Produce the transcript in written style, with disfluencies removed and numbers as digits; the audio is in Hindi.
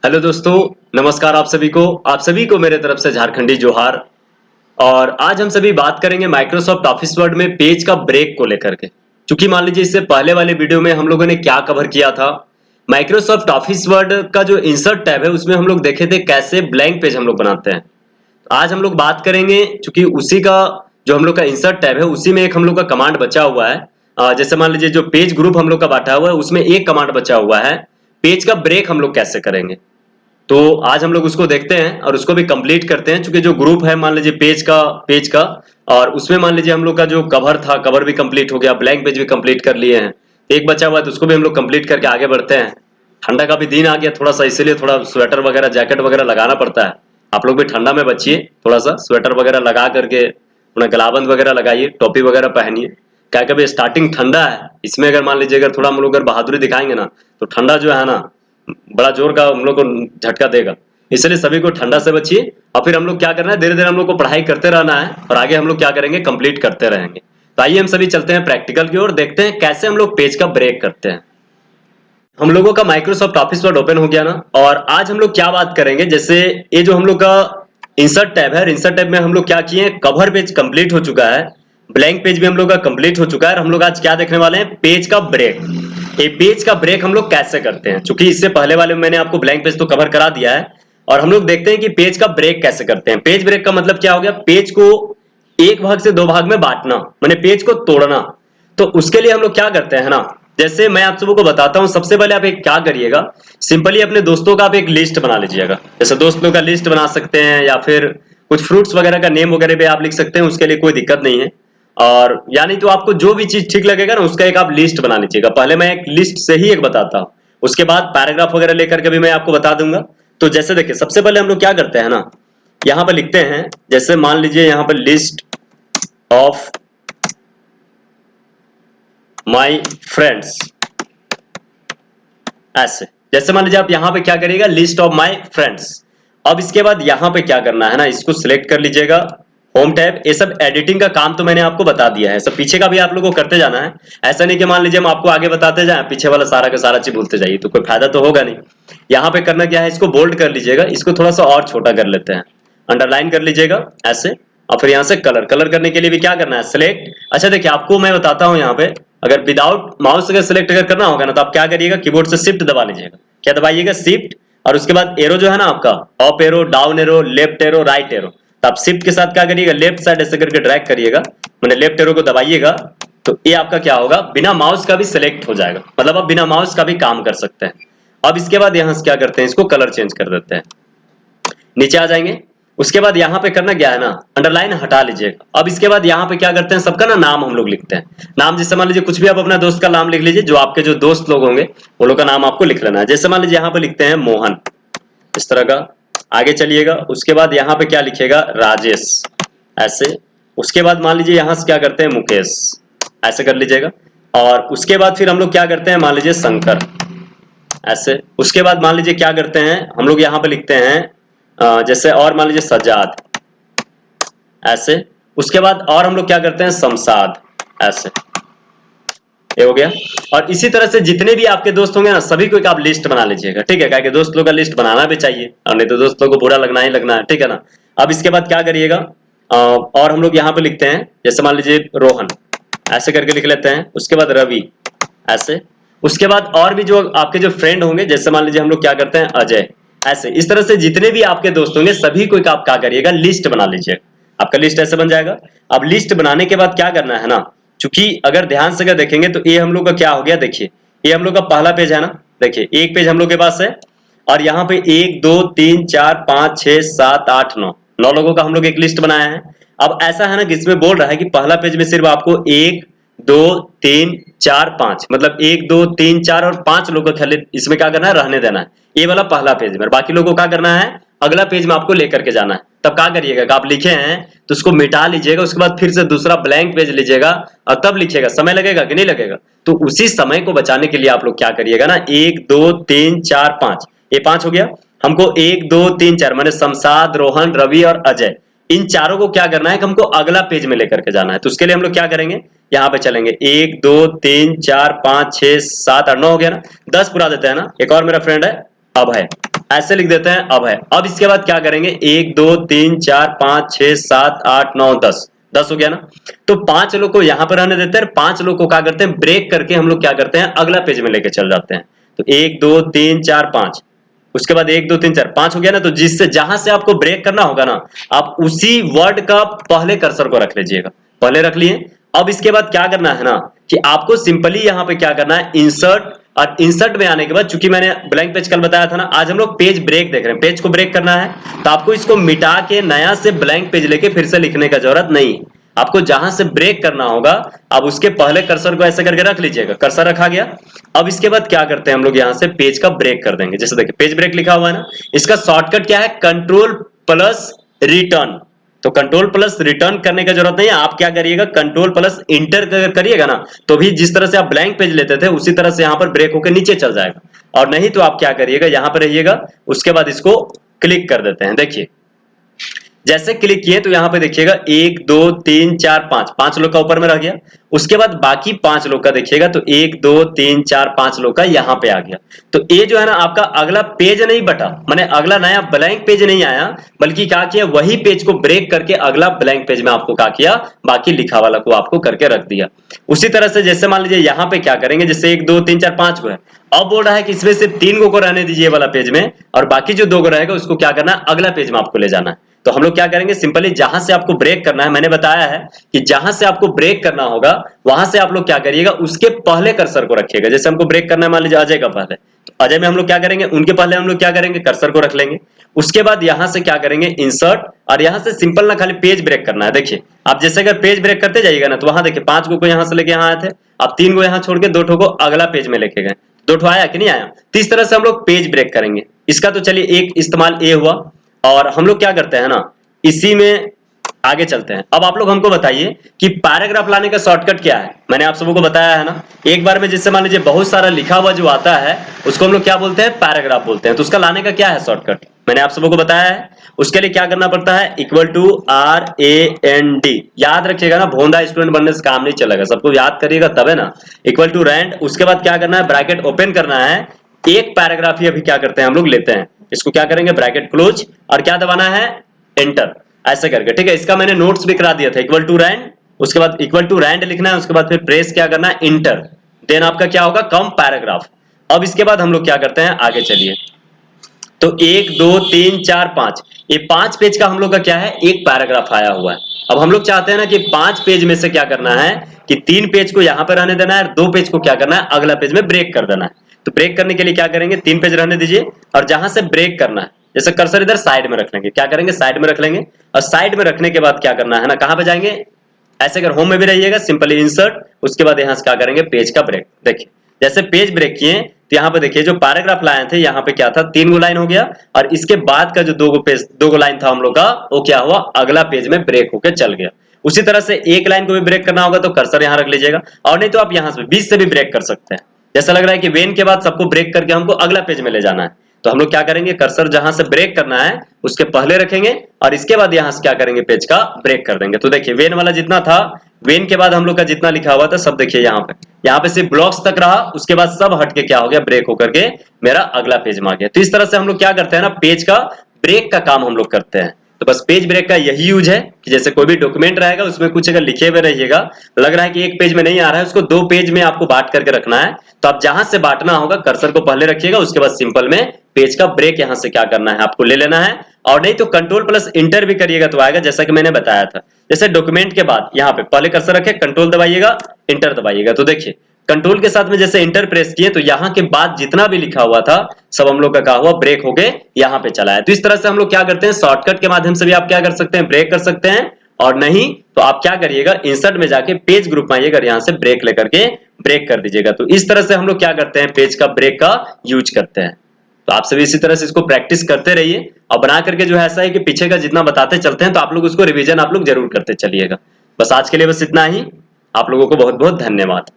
हेलो दोस्तों, नमस्कार आप सभी को मेरे तरफ से झारखंडी जोहार। और आज हम सभी बात करेंगे माइक्रोसॉफ्ट ऑफिस वर्ड में पेज का ब्रेक को लेकर के। क्योंकि मान लीजिए इससे पहले वाले वीडियो में हम लोगों ने क्या कवर किया था, माइक्रोसॉफ्ट ऑफिस वर्ड का जो इंसर्ट टैब है उसमें हम लोग देखे थे कैसे ब्लैंक पेज हम लोग बनाते हैं। आज हम लोग बात करेंगे, क्योंकि उसी का जो हम लोग का इंसर्ट टैब है उसी में एक हम लोग का कमांड बचा हुआ है। जैसे मान लीजिए जो पेज ग्रुप हम लोग का बांटा हुआ है उसमें एक कमांड बचा हुआ है, पेज का ब्रेक हम लोग कैसे करेंगे। तो आज हम लोग उसको देखते हैं और उसको भी कंप्लीट करते हैं। क्योंकि जो ग्रुप है मान लीजिए पेज का और उसमें मान लीजिए हम लोग का जो कवर था, कवर भी कंप्लीट हो गया, ब्लैंक पेज भी कंप्लीट कर लिए हैं, एक बचा हुआ है तो उसको भी हम लोग कंप्लीट करके आगे बढ़ते हैं। ठंडा का भी दिन आ गया थोड़ा सा, इसीलिए थोड़ा स्वेटर वगैरह जैकेट वगैरह लगाना पड़ता है। आप लोग भी ठंडा में बचिए, थोड़ा सा स्वेटर वगैरह लगा करके अपना गलाबंद वगैरह लगाइए, टोपी वगैरह पहनिए। क्या कभी स्टार्टिंग ठंडा है, इसमें अगर मान लीजिए अगर थोड़ा हम लोग अगर बहादुरी दिखाएंगे ना तो ठंडा जो है ना बड़ा जोर का हम लोग को झटका देगा। इसलिए सभी को ठंडा से बचिए। और फिर हम लोग क्या करना है, धीरे धीरे हम लोग को पढ़ाई करते रहना है और आगे हम लोग क्या करेंगे, कंप्लीट करते रहेंगे। तो आइए हम सभी चलते हैं प्रैक्टिकल की ओर, देखते हैं कैसे हम लोग पेज का ब्रेक करते हैं। हम लोगों का माइक्रोसॉफ्ट ऑफिस वर्ड ओपन हो गया ना, और आज हम लोग क्या बात करेंगे, जैसे ये जो हम लोग का इंसर्ट टैब है, इंसर्ट टैब में हम लोग क्या किए, कवर पेज कंप्लीट हो चुका है, ब्लैंक पेज भी हम लोग का कंप्लीट हो चुका है। और हम लोग आज क्या देखने वाले हैं, पेज का ब्रेक। ये पेज का ब्रेक हम लोग कैसे करते हैं, क्योंकि इससे पहले वाले में मैंने आपको ब्लैंक पेज तो कवर करा दिया है। और हम लोग देखते हैं कि पेज का ब्रेक कैसे करते हैं। पेज ब्रेक का मतलब क्या हो गया, पेज को एक भाग से दो भाग में बांटना, माने पेज को तोड़ना। तो उसके लिए हम लोग क्या करते हैं ना, जैसे मैं आप सबको बताता हूं। सबसे पहले आप एक क्या करिएगा, सिंपली अपने दोस्तों का आप एक लिस्ट बना लीजिएगा। जैसे दोस्तों का लिस्ट बना सकते हैं या फिर कुछ फ्रूट्स वगैरह का नेम वगैरह भी आप लिख सकते हैं, उसके लिए कोई दिक्कत नहीं है। और यानी तो आपको जो भी चीज ठीक लगेगा ना उसका एक आप लिस्ट बना लीजिएगा। पहले मैं एक लिस्ट से ही एक बताता हूँ, उसके बाद पैराग्राफ वगैरह लेकर के भी मैं आपको बता दूंगा। तो जैसे देखिए, सबसे पहले हम लोग क्या करते हैं ना, यहाँ पर लिखते हैं, जैसे मान लीजिए यहाँ पर लिस्ट ऑफ माई फ्रेंड्स, ऐसे। जैसे मान लीजिए आप यहाँ पे क्या करिएगा, लिस्ट ऑफ माई फ्रेंड्स। अब इसके बाद यहाँ पे क्या करना है ना, इसको सिलेक्ट कर लीजिएगा, होम टैब। ये सब एडिटिंग का काम तो मैंने आपको बता दिया है, सब पीछे का भी आप लोगों को करते जाना है। ऐसा नहीं कि मान लीजिए हम आपको आगे बताते जाएं, पीछे वाला सारा का सारा चीज भूलते जाइए, तो कोई फायदा तो होगा नहीं। यहाँ पे करना क्या है, इसको बोल्ड कर लीजिएगा, इसको थोड़ा सा और छोटा कर लेते हैं, अंडरलाइन कर लीजिएगा ऐसे। और फिर यहाँ से कलर करने के लिए भी क्या करना है, सिलेक्ट। अच्छा देखिए, आपको मैं बताता हूँ, यहाँ पे अगर विदाउट माउस अगर सिलेक्ट अगर करना होगा ना तो आप क्या करिएगा, कीबोर्ड से शिफ्ट दबा लीजिएगा। क्या दबाइएगा, शिफ्ट। और उसके बाद एरो जो है ना आपका, up arrow, down arrow, left arrow, right arrow. तो आप शिफ्ट के साथ क्या करिएगा, लेफ्ट साइड ऐसे करके ड्रैग करिएगा, मैंने लेफ्ट एरो को दबाइएगा। तो ये आपका क्या होगा, बिना माउस का भी सिलेक्ट हो जाएगा, मतलब आप बिना माउस का भी काम कर सकते हैं। अब इसके बाद यहाँ से क्या करते हैं, इसको कलर चेंज कर देते हैं, नीचे आ जाएंगे। उसके बाद यहाँ पे करना क्या है ना, अंडरलाइन हटा लीजिएगा। अब इसके बाद यहाँ पे क्या करते हैं, सबका ना नाम हम लोग लिखते हैं। नाम जैसे मान लीजिए कुछ भी आप अपना दोस्त का नाम लिख लीजिए, जो आपके जो दोस्त लोग होंगे वो लोग का नाम आपको लिख लेना है। जैसे मान लीजिए यहाँ पे लिखते हैं मोहन, इस तरह का। आगे चलिएगा, उसके बाद यहाँ पे क्या लिखिएगा, राजेश, ऐसे। उसके बाद मान लीजिए यहाँ से क्या करते हैं, मुकेश, ऐसे कर लीजिएगा। और उसके बाद फिर हम लोग क्या करते हैं, मान लीजिए शंकर, ऐसे। उसके बाद मान लीजिए क्या करते हैं, हम लोग यहाँ पे लिखते हैं जैसे, और मान लीजिए सजाद, ऐसे। उसके बाद और हम लोग क्या करते हैं, शमशाद, ऐसे। ये हो गया। और इसी तरह से जितने भी आपके दोस्त होंगे ना, सभी को एक आप लिस्ट बना लीजिएगा, ठीक है। क्या दोस्त लोग का लिस्ट बनाना भी चाहिए, और नहीं तो दोस्त लोग को बुरा लगना ही लगना है, ठीक है ना। अब इसके बाद क्या करिएगा, और हम लोग यहाँ पे लिखते हैं, जैसे मान लीजिए रोहन, ऐसे करके लिख लेते हैं। उसके बाद रवि, ऐसे। उसके बाद और भी जो आपके जो फ्रेंड होंगे, जैसे मान लीजिए हम लोग क्या करते हैं, अजय, ऐसे। इस तरह से जितने भी आपके दोस्त होंगे सभी को एक आप क्या करिएगा, लिस्ट बना लीजिए। आपका लिस्ट ऐसे बन जाएगा। अब लिस्ट बनाने के बाद क्या करना है ना, क्योंकि अगर ध्यान से अगर देखेंगे तो ये हम लोग का क्या हो गया, देखिए ये हम लोग का पहला पेज है ना, देखिए एक पेज हम लोग के पास है। और यहाँ पे 1 2 3 4 5 6 7 8 9 लोगों का हम लोग एक लिस्ट बनाया है। अब ऐसा है ना कि इसमें बोल रहा है कि पहला पेज में सिर्फ आपको 1 2 3 4 5, मतलब 1 2 3 4 और 5 लोगों को खाली इसमें क्या करना है, रहने देना है। ये वाला पहला पेज में, बाकी लोगों को क्या करना है, अगला पेज में आपको लेकर के जाना है। तब क्या करिएगा, आप लिखे हैं तो उसको मिटा लीजिएगा, उसके बाद फिर से दूसरा ब्लैंक पेज लीजिएगा और तब लिखिएगा। समय लगेगा कि नहीं लगेगा, तो उसी समय को बचाने के लिए आप लोग क्या करिएगा ना, 1 2 3 4 5, ये 5 हो गया। हमको 1 2 3 4 माने शमशाद, रोहन, रवि और अजय, इन चारों को क्या करना है कि हमको अगला पेज में लेकर के जाना है। तो उसके लिए हम लोग क्या करेंगे, यहाँ पे चलेंगे 1 2 3 4 5 6 7 8 9 हो गया ना, 10 पूरा देते हैं ना। एक और मेरा फ्रेंड है अभय, ऐसे लिख देते हैं अब है। अब इसके बाद क्या करेंगे, 1 2 3 4 5 6 7 8 9 10, 10 हो गया ना। तो 5 लोग को यहां पर रहने देते हैं, 5 लोग को क्या करते हैं, ब्रेक करके हम लोग क्या करते हैं, अगला पेज में लेके चल जाते हैं। तो 1 2 3 4 5, उसके बाद 1 2 3 4 5 हो गया ना। तो जिससे जहां से आपको ब्रेक करना होगा ना, आप उसी वर्ड का पहले कर्सर को रख लीजिएगा, पहले रख लिए। अब इसके बाद क्या करना है ना, कि आपको सिंपली यहां पे क्या करना है, इंसर्ट, और इंसर्ट में आने के बाद, चूंकि मैंने ब्लैंक पेज कल बताया था ना, आज हम लोग पेज ब्रेक देख रहे हैं, पेज को ब्रेक करना है। तो आपको इसको मिटा के नया से ब्लैंक पेज लेके फिर से लिखने का जरूरत नहीं, आपको जहां से ब्रेक करना होगा अब उसके पहले कर्सर को ऐसे करके रख लीजिएगा। कर्सर रखा गया। अब इसके बाद क्या करते हैं हम लोग, यहां से पेज का ब्रेक कर देंगे। जैसे देखिए पेज ब्रेक लिखा हुआ है ना, इसका शॉर्टकट क्या है, कंट्रोल प्लस रिटर्न। तो कंट्रोल प्लस रिटर्न करने का जरूरत नहीं है, आप क्या करिएगा, कंट्रोल प्लस इंटर करिएगा ना, तो भी जिस तरह से आप ब्लैंक पेज लेते थे उसी तरह से यहां पर ब्रेक होकर नीचे चल जाएगा। और नहीं तो आप क्या करिएगा, यहां पर रहिएगा, उसके बाद इसको क्लिक कर देते हैं। देखिए जैसे क्लिक किए तो यहां पे देखिएगा 1 2 3 4 5, 5 लोग का ऊपर में रह गया। उसके बाद बाकी 5 लोग का देखिएगा तो 1 2 3 4 5 लोग का यहां पे आ गया। तो ये जो है ना आपका अगला पेज नहीं बटा, माने अगला नया ब्लैंक पेज नहीं आया, बल्कि क्या किया, वही पेज को ब्रेक करके अगला ब्लैंक पेज में आपको क्या किया, बाकी लिखा वाला को आपको करके रख दिया। उसी तरह से जैसे मान लीजिए यहां पे क्या करेंगे, जैसे 1 2 3 4 5 को है, अब बोल रहा है कि इसमें सिर्फ 3 को रहने दीजिए वाला पेज में, और बाकी जो 2 को रहेगा उसको क्या करना है, अगला पेज में आपको ले जाना है। तो हम लोग क्या करेंगे, सिंपली जहां से आपको ब्रेक करना है, मैंने बताया है कि जहां से आपको ब्रेक करना होगा वहां से आप लोग क्या करिएगा, उसके पहले कर्सर को रखिएगा। जैसे हमको ब्रेक करना है, मान लीजिए अजय का पहले, तो अजय में हम लोग क्या करेंगे, उनके पहले हम लोग क्या करेंगे, कर्सर को रख लेंगे। उसके बाद यहां से क्या करेंगे, इंसर्ट, और यहां से सिंपल ना खाली पेज ब्रेक करना है। देखिए आप जैसे अगर पेज ब्रेक करते जाइएगा ना, तो वहां देखिए 5 को यहां से लेके यहां आए थे, आप 3 को यहां छोड़ के 2 ठो को अगला पेज में लेके गए, 2 ठो आया कि नहीं आया। तो इस तरह से हम लोग पेज ब्रेक करेंगे। इसका तो चलिए एक इस्तेमाल ये हुआ। और हम लोग क्या करते हैं ना, इसी में आगे चलते हैं। अब आप लोग हमको बताइए कि पैराग्राफ लाने का शॉर्टकट क्या है। मैंने आप सबों को बताया है ना, एक बार में जिससे मान लीजिए बहुत सारा लिखा हुआ जो आता है उसको हम लोग क्या बोलते हैं, पैराग्राफ बोलते हैं। तो उसका लाने का क्या है शॉर्टकट, मैंने आप सबों को बताया है। उसके लिए क्या करना पड़ता है, इक्वल टू RAND, याद रखिएगा ना, भोंदा स्टूडेंट बनने से काम नहीं चलेगा, सबको याद करिएगा तब है ना। इक्वल टू रैंड, उसके बाद क्या करना है, ब्रैकेट ओपन करना है। एक पैराग्राफ ही अभी क्या करते हैं हम लोग लेते हैं, इसको क्या करेंगे, ब्रैकेट क्लोज, और क्या दबाना है, एंटर, ऐसे करके। ठीक है, इसका मैंने नोट्स भी करा दिया था, इक्वल टू रैंड, उसके बाद इक्वल टू रैंड लिखना है, उसके बाद फिर प्रेस क्या करना है, इंटर, देन आपका क्या होगा, कम पैराग्राफ। अब इसके बाद हम लोग क्या करते हैं, आगे चलिए। तो 1 2 3 4 5, ये 5 पेज का हम लोग का क्या है, एक पैराग्राफ आया हुआ है। अब हम लोग चाहते हैं ना कि 5 पेज में से क्या करना है, कि 3 पेज को यहां पर रहने देना है, 2 पेज को क्या करना है, अगला पेज में ब्रेक कर देना है। तो ब्रेक करने के लिए क्या करेंगे, 3 पेज रहने दीजिए, और जहां से ब्रेक करना है, जैसे कर्सर इधर साइड में रख लेंगे, क्या करेंगे, साइड में रख लेंगे। और साइड में रखने के बाद क्या करना है ना, कहां पे जाएंगे, ऐसे अगर होम में भी रहिएगा, सिंपली इंसर्ट, उसके बाद यहां से क्या करेंगे, पेज का ब्रेक। देखिए जैसे पेज ब्रेक किए तो यहाँ पे देखिए जो पैराग्राफ लाए थे, यहाँ पे क्या था, 3 गो लाइन हो गया, और इसके बाद का जो 2 गो लाइन था हम लोग का, वो क्या हुआ, अगला पेज में ब्रेक होकर चल गया। उसी तरह से एक लाइन को भी ब्रेक करना होगा तो कर्सर यहाँ रख लीजिएगा, और नहीं तो आप यहाँ से बीच से भी ब्रेक कर सकते हैं। जैसा लग रहा है कि वेन के बाद सबको ब्रेक करके हमको अगला पेज में ले जाना है, तो हम लोग क्या करेंगे, कर्सर जहां से ब्रेक करना है उसके पहले रखेंगे, और इसके बाद यहां से क्या करेंगे, पेज का ब्रेक कर देंगे। तो देखिए वेन वाला जितना था, वेन के बाद हम लोग का जितना लिखा हुआ था सब देखिए यहाँ पे सिर्फ ब्लॉक्स तक रहा, उसके बाद सब हट के क्या हो गया, ब्रेक होकर के मेरा अगला पेज में आ गया। तो इस तरह से हम लोग क्या करते हैं ना, पेज का ब्रेक का काम हम लोग करते हैं। तो बस पेज ब्रेक का यही यूज है कि जैसे कोई भी डॉक्यूमेंट रहेगा उसमें कुछ अगर लिखे हुए रहिएगा, लग रहा है कि एक पेज में नहीं आ रहा है, उसको 2 पेज में आपको बांट करके रखना है। तो आप जहां से बांटना होगा कर्सर को पहले रखिएगा, उसके बाद सिंपल में पेज का ब्रेक यहां से क्या करना है, आपको ले लेना है। और नहीं तो कंट्रोल प्लस इंटर भी करिएगा तो आएगा, जैसा कि मैंने बताया था। जैसे डॉक्यूमेंट के बाद यहाँ पे पहले कर्सर रखे, कंट्रोल दबाइएगा, इंटर दबाइएगा। तो देखिए कंट्रोल के साथ में जैसे इंटर प्रेस किए तो यहाँ के बाद जितना भी लिखा हुआ था सब हम लोग का क्या हुआ, ब्रेक होके यहाँ पे चला है। तो इस तरह से हम लोग क्या करते हैं, शॉर्टकट के माध्यम से भी आप क्या कर सकते हैं, ब्रेक कर सकते हैं। और नहीं तो आप क्या करिएगा, इंसर्ट में जाके पेज ग्रुप में आइएगा, यहाँ से ब्रेक लेकर के ब्रेक कर दीजिएगा। तो इस तरह से हम लोग क्या करते हैं, पेज का ब्रेक का यूज करते हैं। तो आप सभी इसी तरह से इसको प्रैक्टिस करते रहिए, और बना करके जो है ऐसा है कि पीछे का जितना बताते चलते हैं तो आप लोग उसको रिवीजन आप लोग जरूर करते चलिएगा। बस आज के लिए बस इतना ही। आप लोगों को बहुत बहुत धन्यवाद।